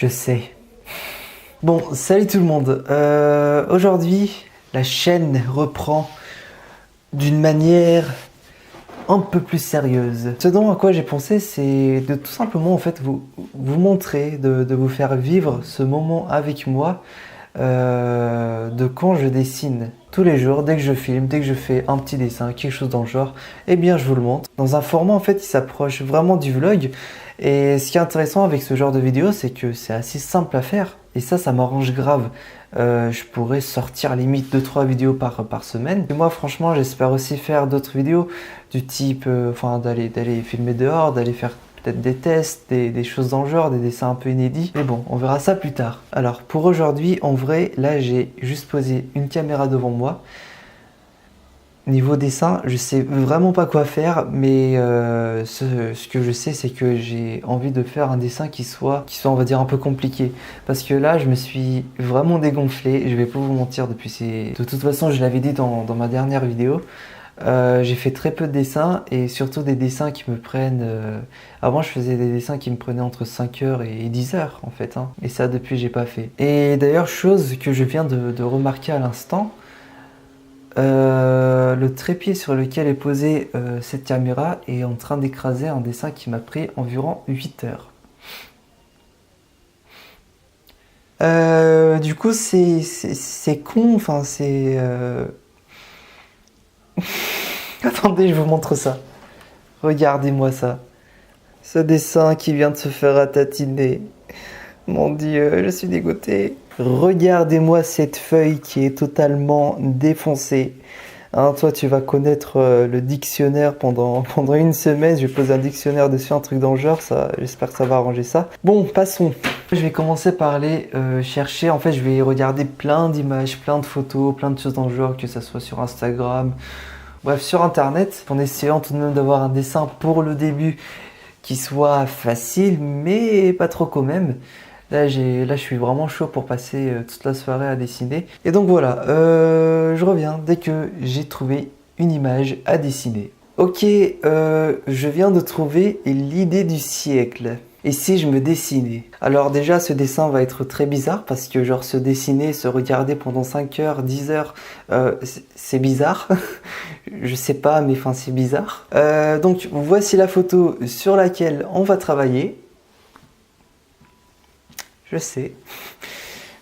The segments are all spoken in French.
Je sais. Bon, salut tout le monde. Aujourd'hui, la chaîne reprend d'une manière un peu plus sérieuse. Ce dont à quoi j'ai pensé, c'est de tout simplement en fait vous montrer, de vous faire vivre ce moment avec moi de quand je dessine. Tous les jours, dès que je filme, dès que je fais un petit dessin, quelque chose dans le genre, eh bien je vous le montre. Dans un format en fait qui s'approche vraiment du vlog. Et ce qui est intéressant avec ce genre de vidéo, c'est que c'est assez simple à faire. Et ça m'arrange grave. Je pourrais sortir limite 2-3 vidéos par semaine. Et moi franchement j'espère aussi faire d'autres vidéos du type d'aller filmer dehors, d'aller faire peut-être des tests, des choses dans le genre, des dessins un peu inédits. Mais bon, on verra ça plus tard. Alors pour aujourd'hui, en vrai, là j'ai juste posé une caméra devant moi. Niveau dessin, je sais vraiment pas quoi faire, mais ce que je sais, c'est que j'ai envie de faire un dessin qui soit, on va dire, un peu compliqué. Parce que là, je me suis vraiment dégonflé, je vais pas vous mentir, De toute façon, je l'avais dit dans ma dernière vidéo, j'ai fait très peu de dessins, et surtout des dessins qui me prennent... Avant, je faisais des dessins qui me prenaient entre 5 heures et 10 heures, en fait. Hein. Et ça, depuis, j'ai pas fait. Et d'ailleurs, chose que je viens de remarquer à l'instant, le trépied sur lequel est posée cette caméra est en train d'écraser un dessin qui m'a pris environ 8 heures. Du coup, c'est con, enfin, c'est... Attendez, je vous montre ça. Regardez-moi ça. Ce dessin qui vient de se faire ratatiner. Mon Dieu, je suis dégoûté. Regardez-moi cette feuille qui est totalement défoncée. Hein, toi, tu vas connaître le dictionnaire pendant une semaine. Je vais poser un dictionnaire dessus, un truc dans le genre. J'espère que ça va arranger ça. Bon, passons. Je vais commencer par aller chercher. En fait, je vais regarder plein d'images, plein de photos, plein de choses dans le genre, que ça soit sur Instagram, bref, sur Internet, en essayant tout de même d'avoir un dessin pour le début qui soit facile, mais pas trop quand même. Là, je suis vraiment chaud pour passer toute la soirée à dessiner. Et donc voilà, je reviens dès que j'ai trouvé une image à dessiner. Ok, je viens de trouver l'idée du siècle. Et si je me dessinais? Alors déjà, ce dessin va être très bizarre parce que genre se dessiner, se regarder pendant 5 heures, 10 heures, c'est bizarre. Je sais pas, mais enfin c'est bizarre. Donc voici la photo sur laquelle on va travailler. Je sais.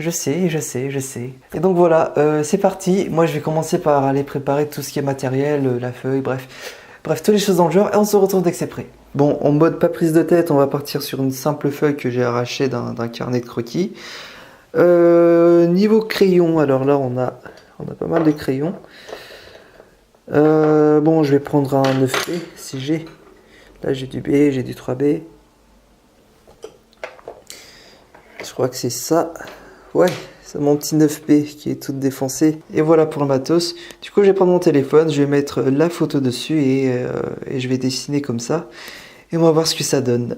Et donc voilà, c'est parti. Moi, je vais commencer par aller préparer tout ce qui est matériel, la feuille, bref, toutes les choses dans le genre, et on se retrouve dès que c'est prêt. Bon, en mode pas prise de tête, on va partir sur une simple feuille que j'ai arrachée d'un carnet de croquis. Niveau crayon, alors là, on a pas mal de crayons. Bon, je vais prendre un 9B, si j'ai. Là, j'ai du B, j'ai du 3B. Je crois que c'est ça. Ouais, c'est mon petit 9B qui est tout défoncé. Et voilà pour le matos. Du coup, je vais prendre mon téléphone, je vais mettre la photo dessus et je vais dessiner comme ça. Et on va voir ce que ça donne.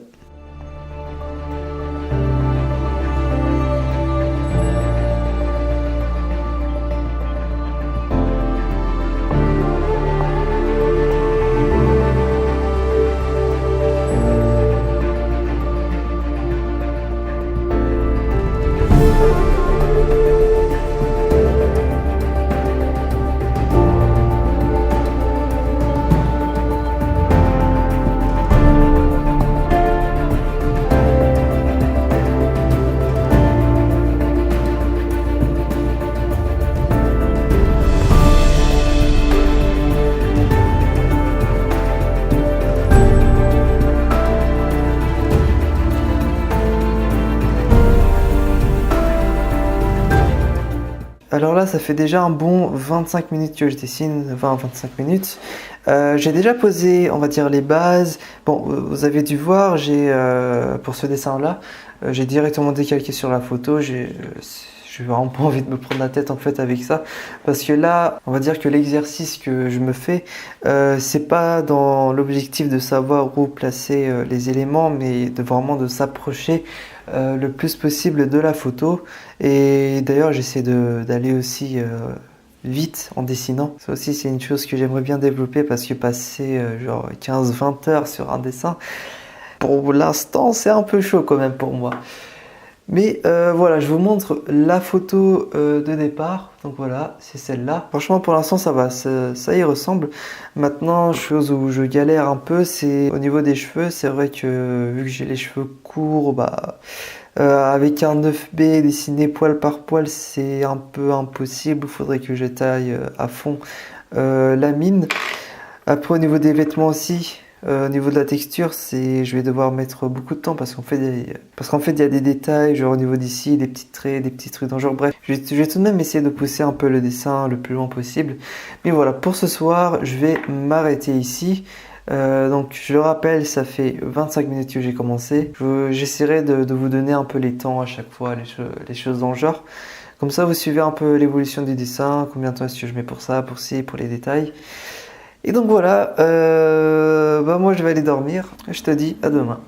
Alors là, ça fait déjà un bon 25 minutes que je dessine, 20-25 minutes. J'ai déjà posé, on va dire, les bases. Bon, vous avez dû voir, pour ce dessin-là, j'ai directement décalqué sur la photo. J'ai vraiment pas envie de me prendre la tête en fait avec ça. Parce que là, on va dire que l'exercice que je me fais, c'est pas dans l'objectif de savoir où placer les éléments, mais vraiment de s'approcher le plus possible de la photo. Et d'ailleurs, j'essaie d'aller aussi vite en dessinant. Ça aussi, c'est une chose que j'aimerais bien développer parce que passer genre 15-20 heures sur un dessin, pour l'instant, c'est un peu chaud quand même pour moi. Mais voilà, je vous montre la photo de départ. Donc voilà, c'est celle-là. Franchement, pour l'instant, ça va, ça y ressemble. Maintenant, chose où je galère un peu, c'est au niveau des cheveux. C'est vrai que vu que j'ai les cheveux courts, bah, avec un 9B dessiné poil par poil, c'est un peu impossible. Il faudrait que je taille à fond la mine. Après, au niveau des vêtements aussi, au niveau de la texture, je vais devoir mettre beaucoup de temps parce qu'en fait, il y a des détails, genre au niveau d'ici, des petits traits, des petits trucs dans le genre. Bref, je vais tout de même essayer de pousser un peu le dessin le plus loin possible. Mais voilà, pour ce soir, je vais m'arrêter ici. Donc, je le rappelle, ça fait 25 minutes que j'ai commencé. J'essaierai de vous donner un peu les temps à chaque fois, les choses dans le genre. Comme ça, vous suivez un peu l'évolution du dessin, combien de temps est-ce que je mets pour ça, pour ci, pour les détails. Et donc voilà, bah moi je vais aller dormir. Je te dis à demain.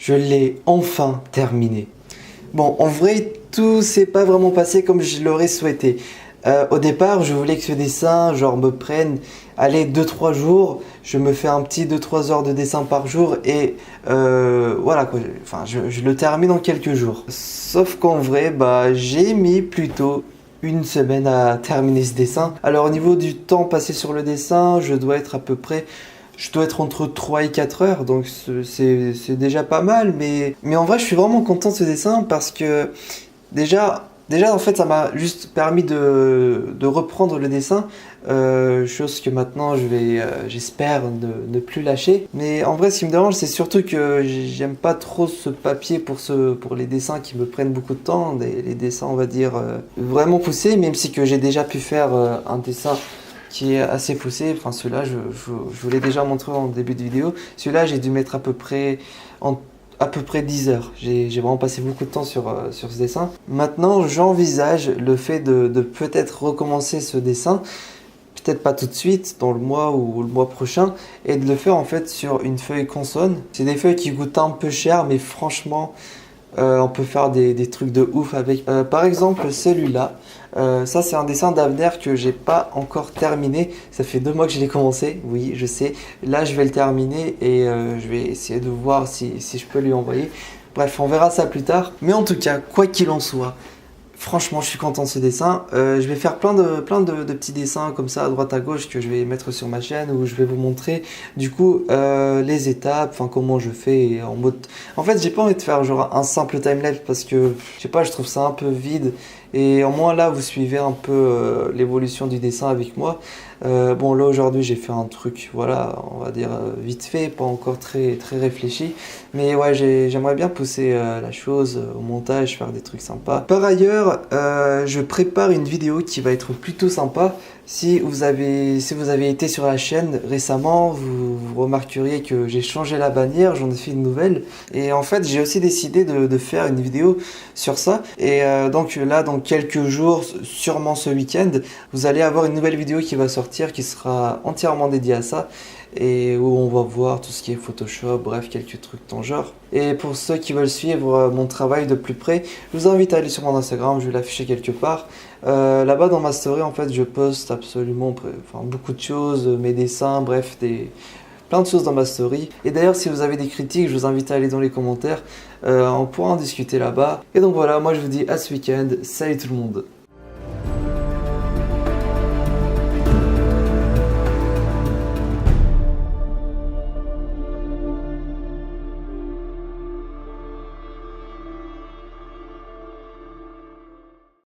Je l'ai enfin terminé. Bon, en vrai, tout s'est pas vraiment passé comme je l'aurais souhaité. Au départ, je voulais que ce dessin, genre, me prenne, allez, 2-3 jours. Je me fais un petit 2-3 heures de dessin par jour et voilà quoi. Enfin, je le termine en quelques jours. Sauf qu'en vrai, bah, j'ai mis plutôt une semaine à terminer ce dessin. Alors, au niveau du temps passé sur le dessin, je dois être entre 3 et 4 heures, donc c'est déjà pas mal, mais en vrai je suis vraiment content de ce dessin parce que déjà en fait ça m'a juste permis de reprendre le dessin, chose que maintenant j'espère ne plus lâcher. Mais en vrai ce qui me dérange c'est surtout que j'aime pas trop ce papier pour les dessins qui me prennent beaucoup de temps, les dessins on va dire vraiment poussés, même si que j'ai déjà pu faire un dessin qui est assez poussé. Enfin, celui-là, je vous l'ai déjà montré en début de vidéo. Celui-là, j'ai dû mettre à peu près 10 heures. J'ai vraiment passé beaucoup de temps sur ce dessin. Maintenant, j'envisage le fait de peut-être recommencer ce dessin. Peut-être pas tout de suite, dans le mois ou le mois prochain, et de le faire en fait sur une feuille consonne. C'est des feuilles qui coûtent un peu cher, mais franchement, on peut faire des trucs de ouf avec. Par exemple, celui-là. Ça c'est un dessin d'Avner que j'ai pas encore terminé. Ça fait 2 mois que je l'ai commencé, oui je sais. Là je vais le terminer et je vais essayer de voir si je peux lui envoyer. Bref, on verra ça plus tard. Mais en tout cas, quoi qu'il en soit, franchement, je suis content de ce dessin. Je vais faire plein de petits dessins comme ça à droite à gauche que je vais mettre sur ma chaîne où je vais vous montrer du coup les étapes, enfin comment je fais en mode. En fait, j'ai pas envie de faire genre un simple timelapse parce que je sais pas, je trouve ça un peu vide. Et au moins là, vous suivez un peu l'évolution du dessin avec moi. Bon, là aujourd'hui, j'ai fait un truc, voilà, on va dire vite fait, pas encore très réfléchi. Mais ouais, j'aimerais bien pousser la chose au montage, faire des trucs sympas. Par ailleurs, je prépare une vidéo qui va être plutôt sympa. Si vous avez été sur la chaîne récemment, vous remarqueriez que j'ai changé la bannière, j'en ai fait une nouvelle. Et en fait, j'ai aussi décidé de faire une vidéo sur ça. Et donc là, dans quelques jours, sûrement ce week-end, vous allez avoir une nouvelle vidéo qui va sortir, qui sera entièrement dédiée à ça. et où on va voir tout ce qui est Photoshop, bref, quelques trucs dans le genre. Et pour ceux qui veulent suivre mon travail de plus près, je vous invite à aller sur mon Instagram, je vais l'afficher quelque part. Là-bas dans ma story, en fait, je poste absolument beaucoup de choses, mes dessins, bref, plein de choses dans ma story. Et d'ailleurs, si vous avez des critiques, je vous invite à aller dans les commentaires. On pourra en discuter là-bas. Et donc voilà, moi je vous dis à ce week-end. Salut tout le monde!